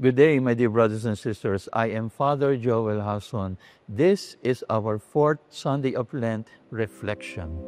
Good day, my dear brothers and sisters. I am Father Joel Hason. This is our fourth Sunday of Lent reflection.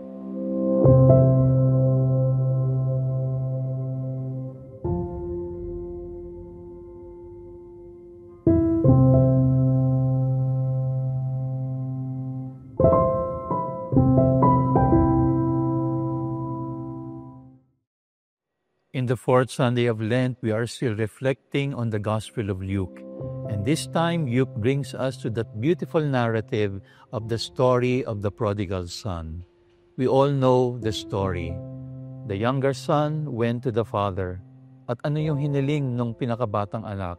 In the fourth Sunday of Lent, we are still reflecting on the Gospel of Luke. And this time, Luke brings us to that beautiful narrative of the story of the prodigal son. We all know the story. The younger son went to the father. At ano yung hiniling ng pinakabatang anak?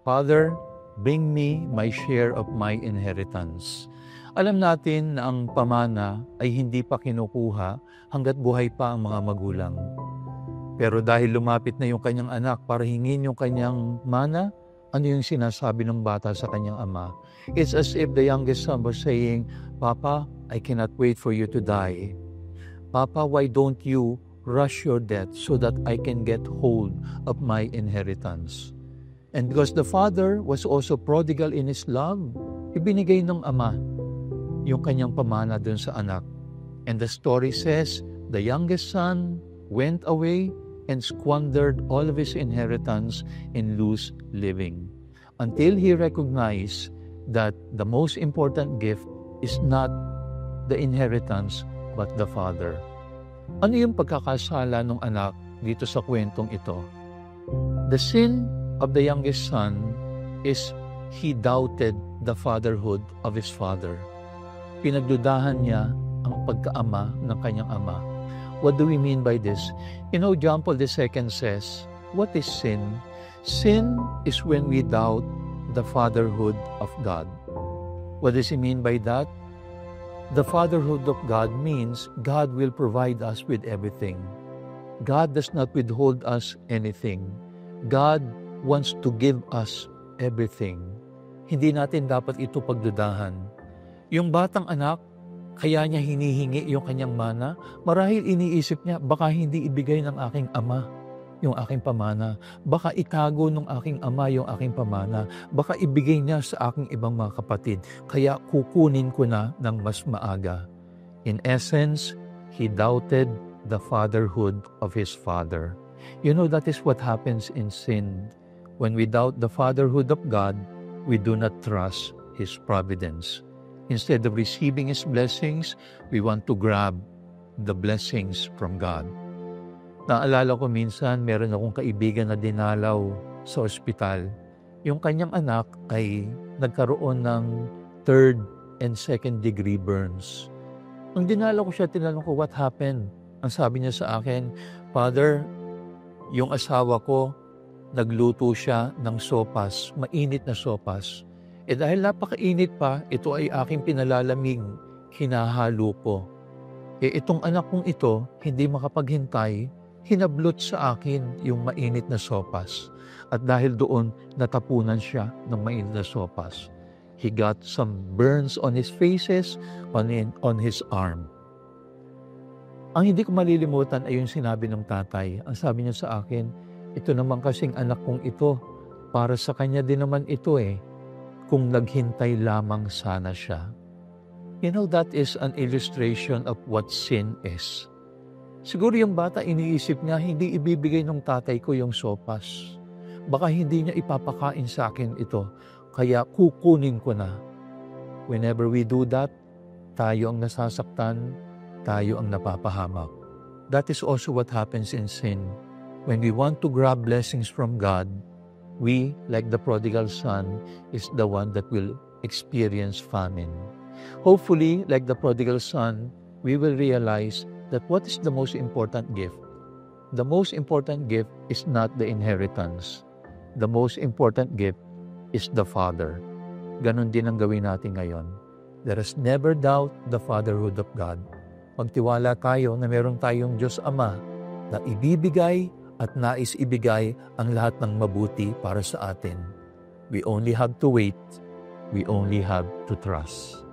Father, bring me my share of my inheritance. Alam natin na ang pamana ay hindi pa kinukuha hanggat buhay pa ang mga magulang. Pero dahil lumapit na yung kanyang anak para hingin yung kanyang mana, ano yung sinasabi ng bata sa kanyang ama? It's as if the youngest son was saying, Papa, I cannot wait for you to die. Papa, why don't you rush your death so that I can get hold of my inheritance? And because the father was also prodigal in his love, ibinigay ng ama yung kanyang pamana dun sa anak. And the story says, the youngest son went away and squandered all of his inheritance in loose living, until he recognized that the most important gift is not the inheritance, but the father. Ano yung pagkakasala ng anak dito sa kwentong ito? The sin of the youngest son is he doubted the fatherhood of his father. Pinagdudahan niya ang pagkaama ng kanyang ama. What do we mean by this? John Paul II says, what is sin? Sin is when we doubt the fatherhood of God. What does he mean by that? The fatherhood of God means God will provide us with everything. God does not withhold us anything. God wants to give us everything. Hindi natin dapat ito pagdudahan. Yung batang anak, kaya niya hinihingi yung kanyang mana, marahil iniisip niya, baka hindi ibigay ng aking ama yung aking pamana. Baka itago ng aking ama yung aking pamana. Baka ibigay niya sa aking ibang mga kapatid. Kaya kukunin ko na ng mas maaga. In essence, he doubted the fatherhood of his father. That is what happens in sin. When we doubt the fatherhood of God, we do not trust his providence. Instead of receiving His blessings, we want to grab the blessings from God. Naalala ko minsan, meron akong kaibigan na dinalaw sa ospital. Yung kanyang anak ay nagkaroon ng 3rd and 2nd degree burns. Nung dinalaw ko siya, tinanong ko, what happened? Ang sabi niya sa akin, Father, yung asawa ko, nagluto siya ng sopas, mainit na sopas. Dahil napakainit pa, ito ay aking pinalalamig, hinahalo ko. Itong anak kong ito, hindi makapaghintay, hinablot sa akin yung mainit na sopas. At dahil doon, natapunan siya ng mainit na sopas. He got some burns on his faces, on his arm. Ang hindi ko malilimutan ay yung sinabi ng tatay. Ang sabi niya sa akin, ito naman kasing anak kong ito, para sa kanya din naman ito kung naghintay lamang sana siya. That is an illustration of what sin is. Siguro yung bata iniisip niya, hindi ibibigay ng tatay ko yung sopas. Baka hindi niya ipapakain sa akin ito, kaya kukunin ko na. Whenever we do that, tayo ang nasasaktan, tayo ang napapahamak. That is also what happens in sin. When we want to grab blessings from God, we, like the prodigal son, is the one that will experience famine. Hopefully, like the prodigal son, we will realize that what is the most important gift? The most important gift is not the inheritance. The most important gift is the Father. Ganon din ang gawin natin ngayon. Let us never doubt the fatherhood of God. Magtiwala tayo na meron tayong Diyos Ama na ibibigay at nais ibigay ang lahat ng mabuti para sa atin. We only have to wait. We only have to trust.